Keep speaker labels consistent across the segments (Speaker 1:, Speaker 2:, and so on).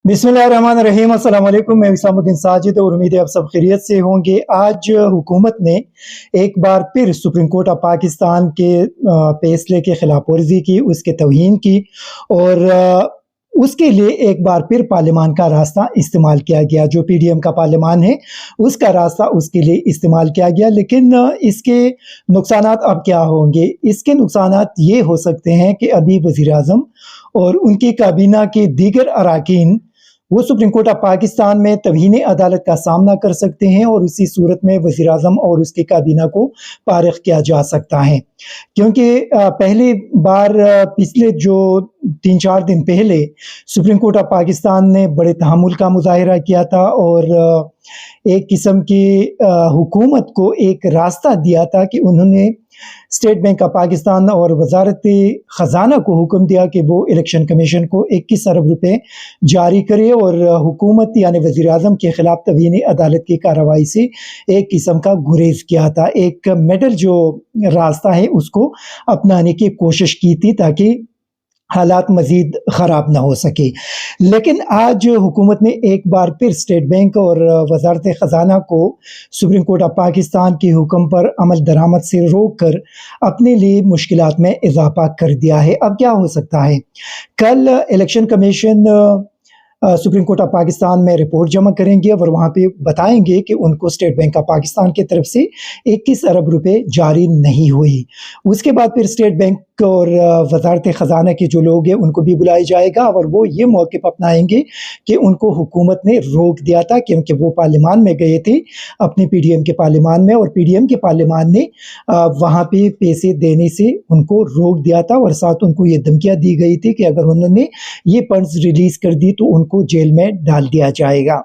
Speaker 1: बिस्मिल्लाहिर्रहमानिर्रहीम। अस्सलाम वालेकुम। मैं इसामुद्दीन साजिद और उम्मीद है आप सब खैरियत से होंगे। आज हुकूमत ने एक बार फिर सुप्रीम कोर्ट ऑफ पाकिस्तान के फैसले के खिलाफ वर्जी की, उसके तौहीन की और उसके लिए एक बार फिर पार्लियामान का रास्ता इस्तेमाल किया गया। जो पीडीएम का पार्लियामान है उसका रास्ता उसके लिए इस्तेमाल किया गया। लेकिन इसके नुकसानात अब क्या होंगे? इसके नुकसानात ये हो सकते हैं कि अभी वज़ीर आज़म और उनकी काबीना के दीगर अराकीन वो सुप्रीम कोर्ट ऑफ पाकिस्तान में तौहीन अदालत का सामना कर सकते हैं और उसी सूरत में वज़ीर आज़म और उसकी काबीना को फारिग किया जा सकता है। क्योंकि पहली बार पिछले जो 3-4 दिन पहले सुप्रीम कोर्ट ऑफ पाकिस्तान ने बड़े तहम्मुल का मुज़ाहिरा किया था और एक किस्म की हुकूमत को एक रास्ता दिया था कि उन्होंने स्टेट बैंक ऑफ पाकिस्तान और वजारत ख़जाना को हुक्म दिया कि वो इलेक्शन कमीशन को 21 अरब रुपए जारी करे और हुकूमत यानी वज़ीर आज़म के ख़िलाफ़ तवीनी अदालत की कार्रवाई से एक किस्म का गुरेज किया था। एक मिडल जो रास्ता है उसको अपनाने की कोशिश की थी ताकि हालात मज़ीद ख़राब ना हो सके। लेकिन आज हुकूमत ने एक बार फिर स्टेट बैंक और वजारत ख़जाना को सुप्रीम कोर्ट ऑफ पाकिस्तान के हुक्म पर अमल दरामद से रोक कर अपने लिए मुश्किलात में इजाफा कर दिया है। अब क्या हो सकता है? कल election commission supreme court of Pakistan में रिपोर्ट जमा करेंगे और वहाँ पे बताएंगे कि उनको स्टेट बैंक ऑफ पाकिस्तान की तरफ से 21 अरब रुपए जारी नहीं हुई। उसके बाद फिर स्टेट बैंक और वजारत ख़जाना के जो लोग हैं उनको भी बुलाया जाएगा और वो ये मौक़िफ़ अपनाएंगे कि उनको हुकूमत ने रोक दिया था, क्योंकि वो पार्लियामान में गए थे अपने पीडीएम के पार्लियामान में और पीडीएम के पार्लियामान ने वहाँ पे पैसे देने से उनको रोक दिया था और साथ उनको ये धमकियाँ दी गई थी कि अगर उन्होंने ये फंड्स रिलीज़ कर दी तो उनको जेल में डाल दिया जाएगा।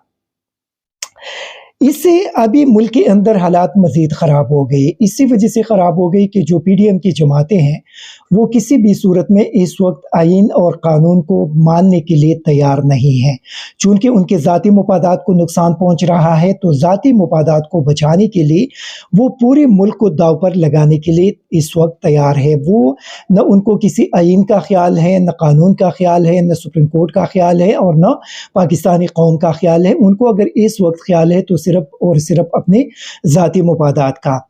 Speaker 1: इससे अभी मुल्क के अंदर हालात मज़ीद ख़राब हो गए। इसी वजह से ख़राब हो गई कि जो पीडीएम की जमातें हैं वो किसी भी सूरत में इस वक्त आइन और कानून को मानने के लिए तैयार नहीं हैं। चूँकि उनके ज़ाती मफादात को नुकसान पहुँच रहा है तो ज़ाती मफादात को बचाने के लिए वो पूरे मुल्क को दाव पर लगाने के लिए इस वक्त तैयार है। वो न उनको किसी आइन का ख़्याल है, न कानून का ख़्याल है, न सुप्रीम कोर्ट का ख़्याल है और न पाकिस्तानी कौम का ख़्याल है। उनको अगर इस वक्त ख़्याल है तो सिर्फ़ और सिर्फ अपने ज़ाती मफादात का।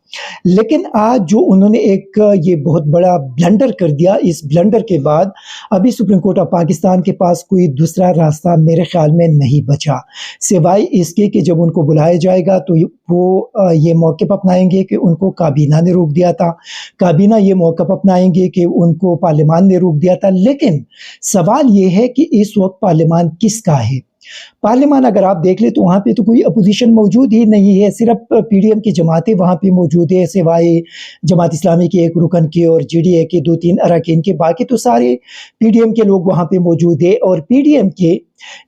Speaker 1: लेकिन आज जो उन्होंने एक ये बहुत बड़ा ब्लंडर कर दिया, इस ब्लंडर के बाद अभी सुप्रीम कोर्ट ऑफ पाकिस्तान के पास कोई दूसरा रास्ता मेरे ख्याल में नहीं बचा सिवाय इसके कि जब उनको बुलाया जाएगा तो वो ये मौक़िफ़ अपनाएंगे कि उनको काबीना ने रोक दिया था, काबीना ये मौक़िफ़ अपनाएंगे कि उनको पार्लियामान ने रोक दिया था। लेकिन सवाल ये है कि इस वक्त पार्लियामान किसका है? पार्लियामान अगर आप देख ले तो वहाँ पे तो कोई अपोजिशन मौजूद ही नहीं है, सिर्फ पीडीएम की जमातें वहाँ पे मौजूद है सिवाय जमात इस्लामी के एक रुकन के और जेडीए के 2-3 अरकान के। बाकी तो सारे पीडीएम के लोग वहाँ पे मौजूद है और पीडीएम के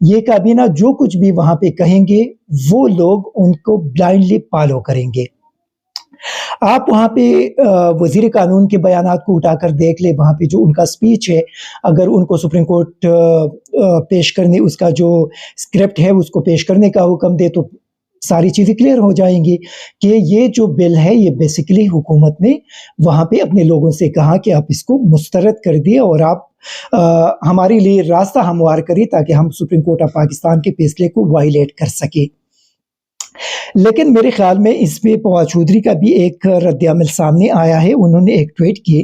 Speaker 1: ये काबीना जो कुछ भी वहाँ पे कहेंगे वो लोग उनको ब्लाइंडली फॉलो करेंगे। आप वहाँ पे वज़ीर कानून के बयानात को उठाकर देख ले, वहाँ पे जो उनका स्पीच है अगर उनको सुप्रीम कोर्ट पेश करने उसका जो स्क्रिप्ट है उसको पेश करने का हुक्म दे तो सारी चीज़ें क्लियर हो जाएंगी कि ये जो बिल है ये बेसिकली हुकूमत ने वहाँ पे अपने लोगों से कहा कि आप इसको मुस्तरद कर दिए और आप हमारे लिए रास्ता हमवार करिए ताकि हम सुप्रीम कोर्ट ऑफ पाकिस्तान के फैसले को वायलेट कर सके। लेकिन मेरे ख्याल में इस पे फवाद चौधरी का भी एक रद्द-ए-अमल सामने आया है। उन्होंने एक ट्वीट किए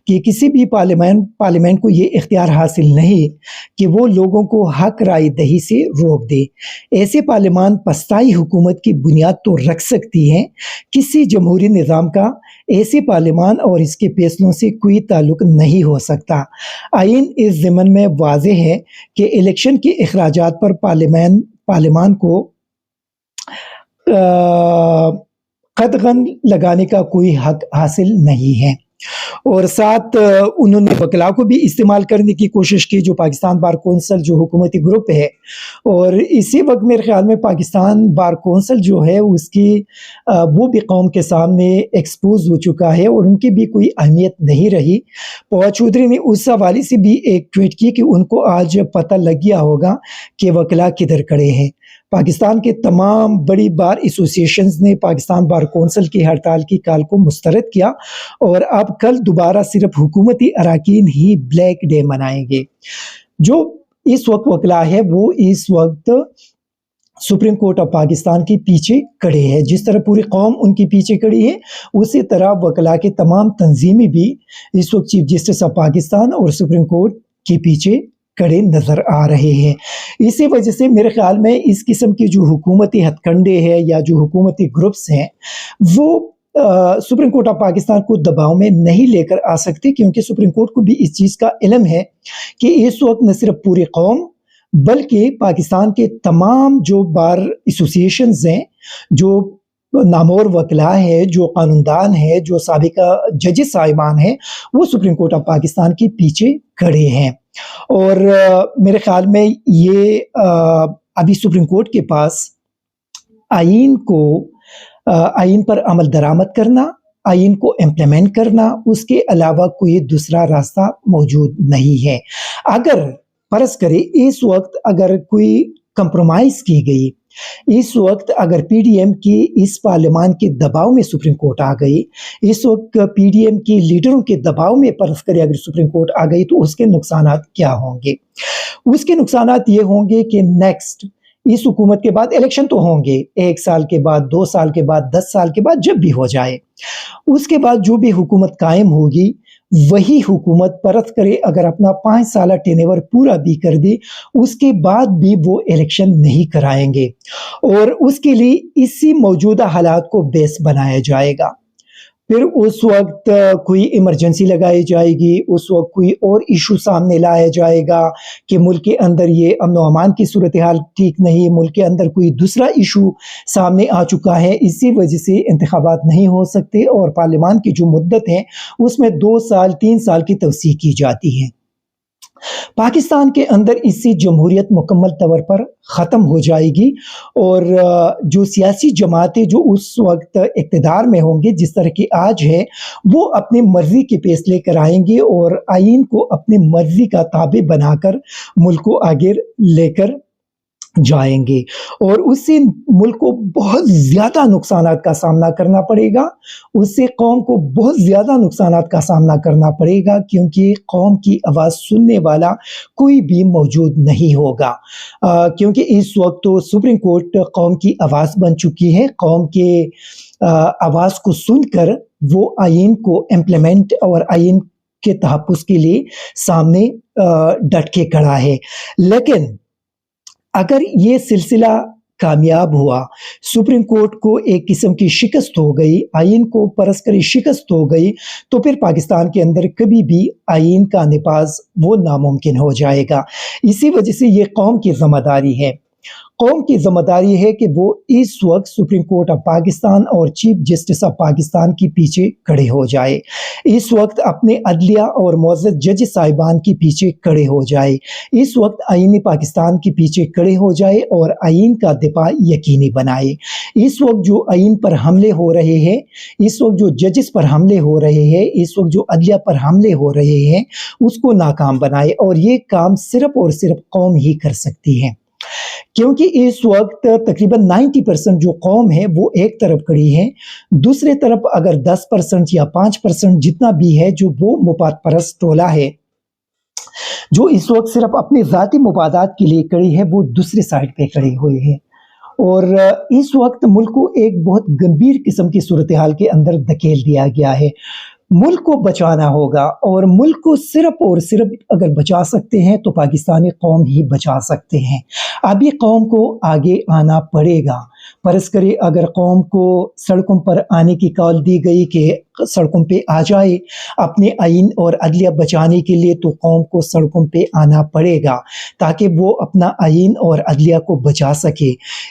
Speaker 1: कि किसी भी पार्लियामेंट को ये इख्तियार हासिल नहीं कि वो लोगों को हक राय दही से रोक दे। ऐसे पार्लियामान पछताई हुकूमत की बुनियाद तो रख सकती हैं, किसी जमहूरी निज़ाम का ऐसे पार्लियामान और इसके फैसलों से कोई ताल्लुक नहीं हो सकता। आइन इस ज़िम्न में वाज़ेह है कि इलेक्शन के अखराजात पर पार्लियामान को कदगन लगाने का कोई हक हासिल नहीं है। और साथ उन्होंने वकला को भी इस्तेमाल करने की कोशिश की, जो पाकिस्तान बार कौंसल जो हुकूमती ग्रुप है और इसी वक्त मेरे ख्याल में पाकिस्तान बार कौंसल जो है उसकी वो भी कौम के सामने एक्सपोज हो चुका है और उनकी भी कोई अहमियत नहीं रही। फवाद चौधरी ने उस हवाले से भी एक ट्वीट की कि उनको आज पता लग गया होगा कि वकला किधर खड़े हैं। पाकिस्तान के तमाम बड़ी बार एसोसिएशंस ने पाकिस्तान बार कौंसल की हड़ताल की कॉल को मुस्तरद किया और अब कल दोबारा सिर्फ हुकूमती अराकीन ही ब्लैक डे मनाएंगे। जो इस वक्त वकला है वो इस वक्त सुप्रीम कोर्ट ऑफ पाकिस्तान के पीछे खड़े हैं। जिस तरह पूरी कौम उनके पीछे खड़ी है, उसी तरह वकला के तमाम तंजीमें भी इस वक्त चीफ जस्टिस ऑफ पाकिस्तान और सुप्रीम कोर्ट के पीछे खड़े नज़र आ रहे हैं। इसी वजह से मेरे ख्याल में इस किस्म की जो हुकूमती हथकंडे हैं या जो हुकूमती ग्रुप्स हैं, वो सुप्रीम कोर्ट ऑफ पाकिस्तान को दबाव में नहीं लेकर आ सकते, क्योंकि सुप्रीम कोर्ट को भी इस चीज़ का इल्म है कि इस वक्त न सिर्फ पूरी कौम बल्कि पाकिस्तान के तमाम जो बार एसोसिएशंस हैं, जो नामवर वकला है, जो कानूनदान है, जो साबिका जजेस साहिबान हैं, वो सुप्रीम कोर्ट ऑफ पाकिस्तान के पीछे खड़े हैं। और मेरे ख्याल में ये अभी सुप्रीम कोर्ट के पास आईन पर अमल दरामद करना, आईन को इम्प्लीमेंट करना, उसके अलावा कोई दूसरा रास्ता मौजूद नहीं है। अगर फर्ज करे इस वक्त अगर कोई कंप्रोमाइज़ की गई, इस वक्त अगर पीडीएम की इस पार्लियामान के दबाव में सुप्रीम कोर्ट आ गई, इस वक्त पीडीएम के लीडरों के दबाव में फर्ज करे अगर सुप्रीम कोर्ट आ गई, तो उसके नुकसानात क्या होंगे? उसके नुकसानात ये होंगे कि नेक्स्ट इस हुकूमत के बाद इलेक्शन तो होंगे, 1 साल के बाद, 2 साल के बाद, 10 साल के बाद, जब भी हो जाए, उसके बाद जो भी हुकूमत कायम होगी, वही हुकूमत परत करे अगर अपना 5 साल टेनेवर पूरा भी कर दे, उसके बाद भी वो इलेक्शन नहीं कराएंगे और उसके लिए इसी मौजूदा हालात को बेस बनाया जाएगा। फिर उस वक्त कोई इमरजेंसी लगाई जाएगी, उस वक्त कोई और इशू सामने लाया जाएगा कि मुल्क के अंदर ये अमन व अमान की सूरत हाल ठीक नहीं, मुल्क के अंदर कोई दूसरा इशू सामने आ चुका है, इसी वजह से इंतखाबात नहीं हो सकते और पार्लियामान की जो मुद्दत है उसमें 2 साल 3 साल की तवसीह की जाती है। पाकिस्तान के अंदर इससे जमहूरियत मुकम्मल तौर पर ख़त्म हो जाएगी और जो सियासी जमातें जो उस वक्त इक़्तिदार में होंगे, जिस तरह की आज है, वो अपनी मर्ज़ी के फैसले कराएंगे और आईन को अपनी मर्ज़ी का ताबे बनाकर मुल्क को आगे लेकर जाएंगे और उससे मुल्क को बहुत ज़्यादा नुकसानात का सामना करना पड़ेगा, उससे कौम को बहुत ज़्यादा नुकसानात का सामना करना पड़ेगा, क्योंकि कौम की आवाज़ सुनने वाला कोई भी मौजूद नहीं होगा। क्योंकि इस वक्त तो सुप्रीम कोर्ट कौम की आवाज़ बन चुकी है, कौम के आवाज़ को सुनकर वो आईन को इम्प्लीमेंट और आईन के तहफ़्फ़ुज़ के लिए सामने डट के खड़ा है। लेकिन अगर ये सिलसिला कामयाब हुआ, सुप्रीम कोर्ट को एक किस्म की शिकस्त हो गई, आईन को परस्करी शिकस्त हो गई, तो फिर पाकिस्तान के अंदर कभी भी आईन का निफाज वो नामुमकिन हो जाएगा। इसी वजह से ये कौम की ज़िम्मेदारी है, कौम की ज़िम्मेदारी है कि वो इस वक्त सुप्रीम कोर्ट ऑफ पाकिस्तान और चीफ जस्टिस ऑफ पाकिस्तान के पीछे खड़े हो जाए, इस वक्त अपने अदलिया और मुअज़्ज़ज़ जज साहिबान के पीछे खड़े हो जाए, इस वक्त आईन पाकिस्तान के पीछे खड़े हो जाए और आईन का दिफा यकीनी बनाए। इस वक्त जो आईन पर हमले हो रहे हैं, इस वक्त जो जजेस पर हमले हो रहे हैं, इस वक्त जो अदलिया पर हमले हो रहे हैं, उसको नाकाम बनाए और ये काम सिर्फ़ और सिर्फ कौम ही कर सकती है। क्योंकि इस वक्त तकरीबन 90% जो कौम है वो एक तरफ खड़ी है, दूसरे तरफ अगर 10% या 5% जितना भी है जो वो मुफाद परस्त टोला है, जो इस वक्त सिर्फ अपने ज़ाती मुफादात के लिए खड़ी है, वो दूसरे साइड पे खड़े हुए हैं और इस वक्त मुल्क को एक बहुत गंभीर किस्म की सूरत हाल के अंदर धकेल दिया गया है। मुल्क को बचाना होगा और मुल्क को सिर्फ और सिर्फ अगर बचा सकते हैं तो पाकिस्तानी कौम ही बचा सकते हैं। अभी कौम को आगे आना पड़ेगा। फर्ज करें अगर कौम को सड़कों पर आने की कॉल दी गई कि सड़कों पे आ जाए अपने आईन और अदलिया बचाने के लिए, तो कौम को सड़कों पे आना पड़ेगा ताकि वो अपना आईन और अदलिया को बचा सके।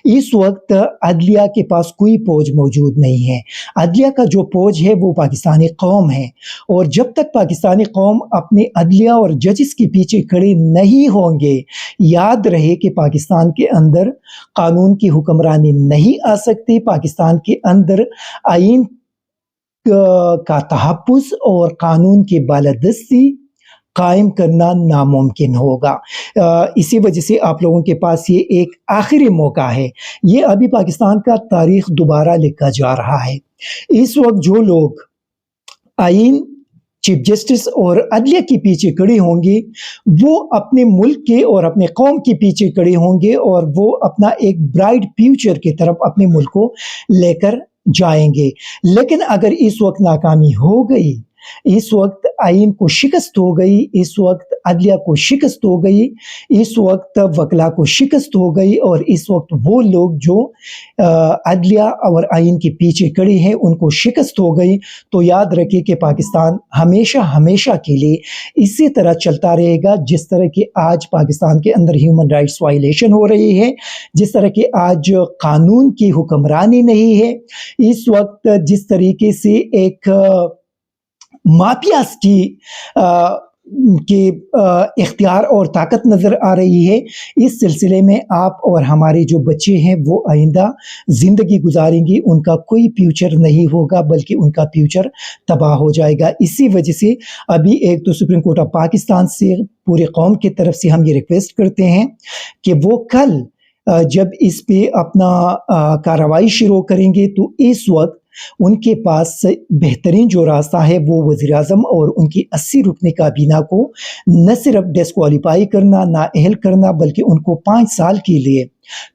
Speaker 1: इस वक्त अदलिया के पास कोई फौज मौजूद नहीं है, अदलिया का जो फौज है वो पाकिस्तानी कौम है और जब तक पाकिस्तानी कौम अपने अदलिया और जजेस के पीछे खड़े नहीं होंगे, याद रहे कि पाकिस्तान के अंदर कानून की हुक्मरानी नहीं आ सकती, पाकिस्तान के अंदर आईन का तहफ़्फ़ुज़ और कानून की बालादस्ती कायम करना नामुमकिन होगा। इसी वजह से आप लोगों के पास ये एक आखिरी मौका है, ये अभी पाकिस्तान का तारीख़ दोबारा लिखा जा रहा है। इस वक्त जो लोग आईन चीफ जस्टिस और अदलिया के पीछे खड़े होंगे, वो अपने मुल्क के और अपने कौम के पीछे खड़े होंगे और वो अपना एक ब्राइट फ्यूचर की तरफ अपने मुल्क को लेकर जाएंगे। लेकिन अगर इस वक्त नाकामी हो गई, इस वक्त आइन को शिकस्त हो गई, इस वक्त अदलिया को शिकस्त हो गई, इस वक्त वकला को शिकस्त हो गई और इस वक्त वो लोग जो अदलिया और आइन के पीछे खड़े हैं उनको शिकस्त हो गई, तो याद रखिए कि पाकिस्तान हमेशा हमेशा के लिए इसी तरह चलता रहेगा। जिस तरह की आज पाकिस्तान के अंदर ह्यूमन राइट्स वायलेशन हो रही है, जिस तरह की आज कानून की हुक्मरानी नहीं है, इस वक्त जिस तरीके से एक माफियाज की इख्तियार और ताकत नज़र आ रही है, इस सिलसिले में आप और हमारे जो बच्चे हैं वो आइंदा ज़िंदगी गुजारेंगी, उनका कोई फ्यूचर नहीं होगा बल्कि उनका फ्यूचर तबाह हो जाएगा। इसी वजह से अभी एक तो सुप्रीम कोर्ट ऑफ पाकिस्तान से पूरे कौम की तरफ से हम ये रिक्वेस्ट करते हैं कि वो कल जब इस पे अपना कार्रवाई शुरू करेंगे तो इस वक्त उनके पास बेहतरीन जो रास्ता है वो वज़ीर-ए-आज़म और उनकी 80 रुकनी काबीना को न सिर्फ डिस्क्वालीफाई करना, नाअहल करना, बल्कि उनको 5 साल के लिए,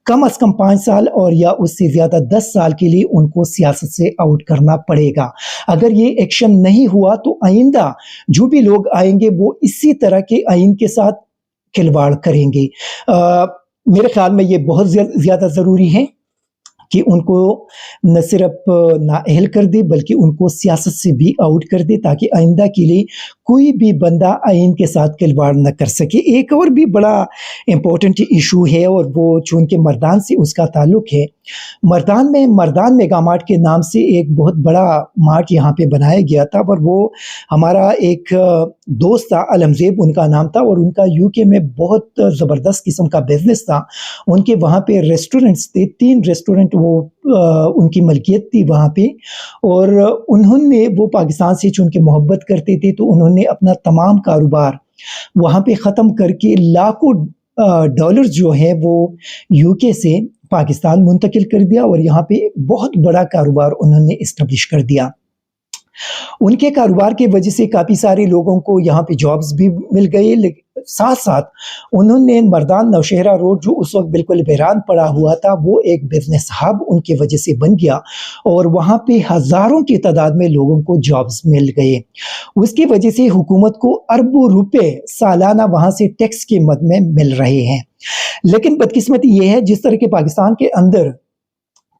Speaker 1: कम अज़ कम 5 साल और या उससे ज़्यादा 10 साल के लिए उनको सियासत से आउट करना पड़ेगा। अगर ये एक्शन नहीं हुआ तो आइंदा जो भी लोग आएंगे वो इसी तरह के आइन के साथ खिलवाड़ करेंगे। मेरे ख्याल में ये बहुत ज़्यादा ज़रूरी है कि उनको न सिर्फ नाअहल कर दे बल्कि उनको सियासत से भी आउट कर दे, ताकि आइंदा के लिए कोई भी बंदा आइन के साथ खिलवाड़ न कर सके। एक और भी बड़ा इम्पोर्टेंट इशू है और वो चूँकि मर्दान से उसका ताल्लुक़ है। मर्दान मेगा मार्ट के नाम से एक बहुत बड़ा मार्ट यहाँ पे बनाया गया था, पर वो हमारा एक दोस्त था, अलमज़ेब उनका नाम था, और उनका यूके में बहुत ज़बरदस्त किस्म का बिज़नेस था। उनके वहाँ पे रेस्टोरेंट्स थे, 3 रेस्टोरेंट वो उनकी मलकियत थी वहाँ पे, और उन्होंने वो पाकिस्तान से चूँकि मोहब्बत करते थे तो उन्होंने अपना तमाम कारोबार वहाँ पे ख़त्म करके लाखों डॉलर्स जो है वो यूके से पाकिस्तान मुंतकिल कर दिया और यहाँ पे बहुत बड़ा कारोबार उन्होंने इस्टेब्लिश कर दिया। उनके कारोबार की वजह से काफ़ी सारे लोगों को यहाँ पे जॉब्स भी मिल गए, लेकिन साथ साथ उन्होंने मर्दान नौशहरा रोड जो उस वक्त बिल्कुल वीरान पड़ा हुआ था वो एक बिजनेस हब उनकी वजह से बन गया और वहाँ पे हज़ारों की तादाद में लोगों को जॉब्स मिल गए। उसकी वजह से हुकूमत को अरबों रुपए सालाना वहाँ से टैक्स के मद में मिल रहे हैं। लेकिन बदकिस्मती ये है, जिस तरह के पाकिस्तान के अंदर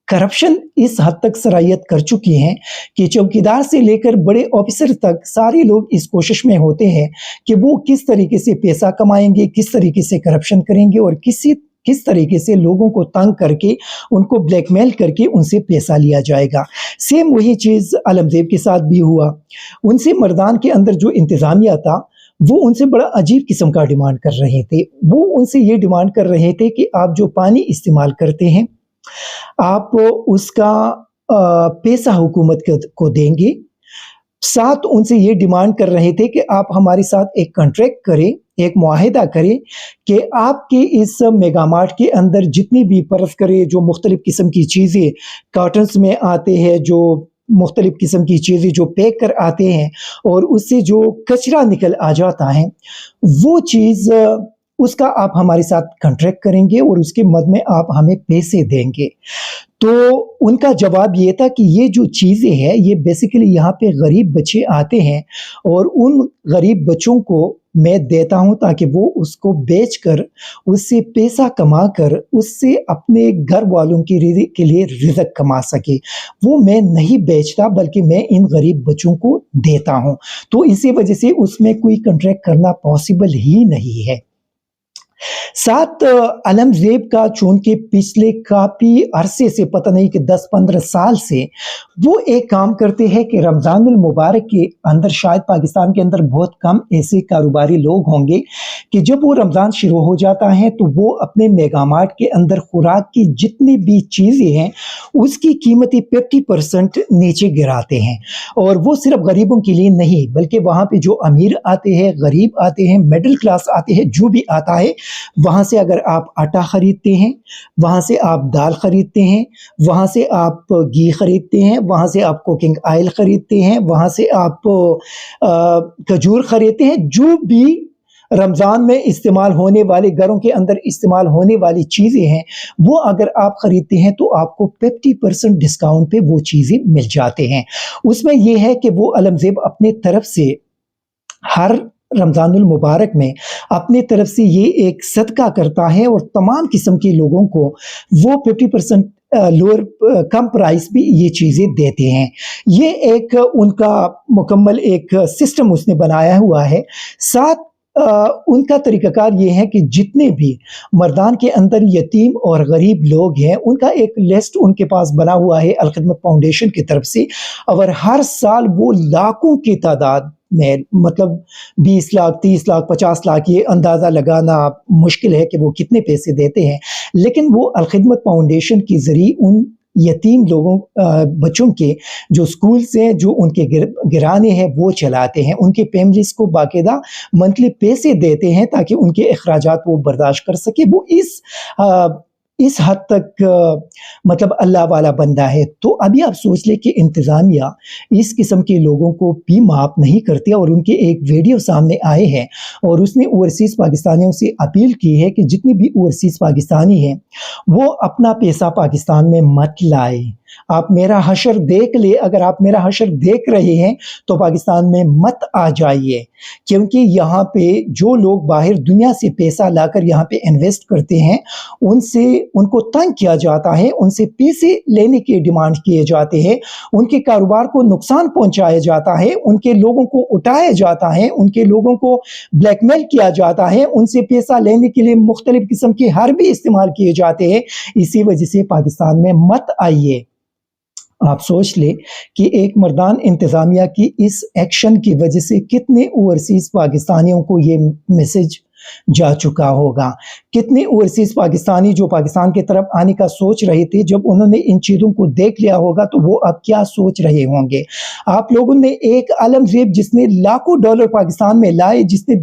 Speaker 1: करप्शन इस हद तक सरायत कर चुकी हैं कि चौकीदार से लेकर बड़े ऑफिसर तक सारे लोग इस कोशिश में होते हैं कि वो किस तरीके से पैसा कमाएंगे, किस तरीके से करप्शन करेंगे और किस तरीके से लोगों को तंग करके उनको ब्लैकमेल करके उनसे पैसा लिया जाएगा। सेम वही चीज़ अलमज़ेब के साथ भी हुआ। उनसे मर्दान के अंदर जो इंतज़ामिया था वो उनसे बड़ा अजीब किस्म का डिमांड कर रहे थे। वो उनसे ये डिमांड कर रहे थे कि आप जो पानी इस्तेमाल करते हैं आप उसका पैसा हुकूमत को देंगे। साथ उनसे ये डिमांड कर रहे थे कि आप हमारे साथ एक कॉन्ट्रैक्ट करें, एक मुआहिदा करें कि आपके इस मेगा मार्ट के अंदर जितनी भी परफ करे जो मुख्तलिफ किस्म की चीज़ें कार्टन्स में आते हैं, जो मुख्तलिफ किस्म की चीज़ें जो पैक कर आते हैं और उससे जो कचरा निकल आ जाता है, वो चीज़ उसका आप हमारे साथ कॉन्ट्रैक्ट करेंगे और उसके मद में आप हमें पैसे देंगे। तो उनका जवाब ये था कि ये जो चीज़ें हैं ये बेसिकली यहाँ पे गरीब बच्चे आते हैं और उन गरीब बच्चों को मैं देता हूँ ताकि वो उसको बेचकर उससे पैसा कमा कर उससे अपने घर वालों के लिए रिज़्क कमा सके। वो मैं नहीं बेचता बल्कि मैं इन गरीब बच्चों को देता हूँ। तो इसी वजह से उसमें कोई कॉन्ट्रैक्ट करना पॉसिबल ही नहीं है। साथ अलमज़ेब का चूँकि पिछले काफ़ी अरसे से पता नहीं कि 10-15 साल से वो एक काम करते हैं कि रमज़ानुल मुबारक के अंदर शायद पाकिस्तान के अंदर बहुत कम ऐसे कारोबारी लोग होंगे कि जब वो रमज़ान शुरू हो जाता है तो वो अपने मेगा मार्ट के अंदर खुराक की जितनी भी चीज़ें हैं उसकी कीमत 50% नीचे गिराते हैं। और वो सिर्फ गरीबों के लिए नहीं बल्कि वहाँ पे जो अमीर आते हैं, गरीब आते हैं, मिडिल क्लास आते हैं, जो भी आता है وہاں سے اگر آپ آٹا خریدتے ہیں، وہاں سے آپ دال خریدتے ہیں، وہاں سے آپ گھی خریدتے ہیں، وہاں سے آپ کوکنگ آئل خریدتے ہیں، وہاں سے آپ کھجور خریدتے ہیں، جو بھی رمضان میں استعمال ہونے والے، گھروں کے اندر استعمال ہونے والی چیزیں ہیں، وہ اگر آپ خریدتے ہیں تو آپ کو 50% ڈسکاؤنٹ پہ وہ چیزیں مل جاتے ہیں۔ اس میں یہ ہے کہ وہ علمزیب اپنے طرف سے ہر رمضان المبارک میں اپنے طرف سے یہ ایک صدقہ کرتا ہے اور تمام قسم کے لوگوں کو وہ 50% لوور کم پرائس بھی یہ چیزیں دیتے ہیں۔ یہ ایک ان کا مکمل ایک سسٹم اس نے بنایا ہوا ہے۔ ساتھ ان کا طریقہ کار یہ ہے کہ جتنے بھی مردان کے اندر یتیم اور غریب لوگ ہیں، ان کا ایک لسٹ ان کے پاس بنا ہوا ہے الخدمت فاؤنڈیشن کی طرف سے، اور ہر سال وہ لاکھوں کی تعداد میں، مطلب 20 لاکھ 30 لاکھ 50 لاکھ، یہ اندازہ لگانا مشکل ہے کہ وہ کتنے پیسے دیتے ہیں، لیکن وہ الخدمت فاؤنڈیشن کے ذریعے ان یتیم لوگوں بچوں کے جو سکولز ہیں، جو ان کے گھرانے ہیں، وہ چلاتے ہیں، ان کے فیملیز کو باقاعدہ منتھلی پیسے دیتے ہیں تاکہ ان کے اخراجات وہ برداشت کر سکے۔ وہ اس حد تک مطلب اللہ والا بندہ ہے۔ تو ابھی آپ سوچ لیں کہ انتظامیہ اس قسم کے لوگوں کو بھی معاف نہیں کرتے، اور ان کے ایک ویڈیو سامنے آئے ہیں اور اس نے اوورسیز پاکستانیوں سے اپیل کی ہے کہ جتنے بھی اوورسیز پاکستانی ہیں وہ اپنا پیسہ پاکستان میں مت لائے۔ آپ میرا حشر دیکھ لے، اگر آپ میرا حشر دیکھ رہے ہیں تو پاکستان میں مت آ جائیے، کیونکہ یہاں پہ جو لوگ باہر دنیا سے پیسہ لا کر یہاں پہ انویسٹ کرتے ہیں، ان کو تنگ کیا جاتا ہے، ان سے پیسے لینے کے ڈیمانڈ کیے جاتے ہیں، ان کے کاروبار کو نقصان پہنچایا جاتا ہے، ان کے لوگوں کو اٹھایا جاتا ہے، ان کے لوگوں کو بلیک میل کیا جاتا ہے، ان سے پیسہ لینے کے لیے مختلف قسم کے حربے استعمال کیے جاتے ہیں۔ اسی وجہ سے پاکستان میں مت آئیے۔ آپ سوچ لیں کہ ایک مردان انتظامیہ کی اس ایکشن کی وجہ سے کتنے اوورسیز پاکستانیوں کو یہ میسج جا چکا ہوگا، کتنے اوورسیز پاکستانی جو پاکستان کی طرف آنے کا سوچ رہے تھے، جب انہوں نے ان چیزوں کو دیکھ لیا ہوگا تو وہ اب کیا سوچ رہے ہوں گے۔ آپ لوگوں نے ایک علمزیب جس نے لاکھوں ڈالر پاکستان میں لائے، جس نے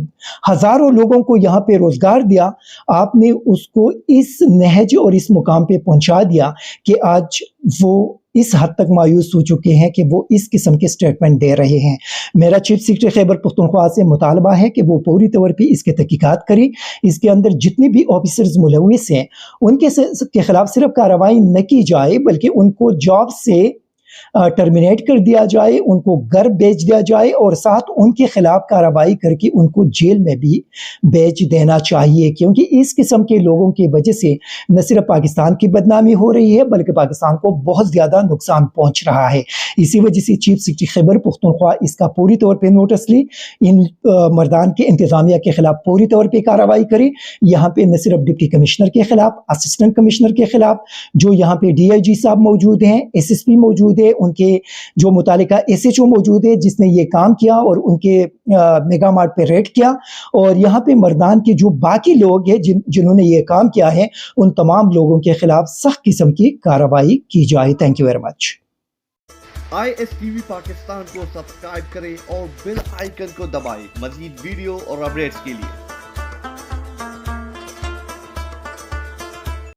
Speaker 1: ہزاروں لوگوں کو یہاں پہ روزگار دیا، آپ نے اس کو اس نہج اور اس مقام پہ پہنچا دیا کہ آج وہ اس حد تک مایوس ہو چکے ہیں کہ وہ اس قسم کے سٹیٹمنٹ دے رہے ہیں۔ میرا چیف سیکرٹری خیبر پختونخوا سے مطالبہ ہے کہ وہ پوری طور پہ اس کے تحقیقات کریں، اس کے اندر جتنے بھی آفیسرز ملوث ہیں ان کے خلاف صرف کارروائی نہ کی جائے بلکہ ان کو جاب سے ٹرمینیٹ کر دیا جائے، ان کو گھر بیچ دیا جائے، اور ساتھ ان کے خلاف کارروائی کر کے ان کو جیل میں بھی بیچ دینا چاہیے، کیونکہ اس قسم کے لوگوں کی وجہ سے نہ صرف پاکستان کی بدنامی ہو رہی ہے بلکہ پاکستان کو بہت زیادہ نقصان پہنچ رہا ہے۔ اسی وجہ سے چیف سیکرٹری خیبر پختونخوا اس کا پوری طور پہ نوٹس لی، ان مردان کے انتظامیہ کے خلاف پوری طور پہ کارروائی کرے۔ یہاں پہ نہ صرف ڈپٹی کمشنر کے خلاف، اسسٹنٹ کمشنر کے خلاف، جو یہاں پہ ڈی آئی جی صاحب موجود ہیں، ایس ایس پی موجود ہے، ان کے جو متعلقہ ایس ایچ او موجود ہے جس نے یہ کام کیا اور ان کے میگا مارٹ پہ ریڈ کیا، اور یہاں پہ مردان کے جو باقی لوگ ہیں جنہوں نے یہ کام کیا ہے، ان تمام لوگوں کے خلاف سخت قسم کی کارروائی کی جائے۔ Thank you very much.
Speaker 2: ISTV Pakistan کو سبسکرائب کریں اور بیل آئیکن کو دبائیں مزید ویڈیو اور اپڈیٹس کے لیے۔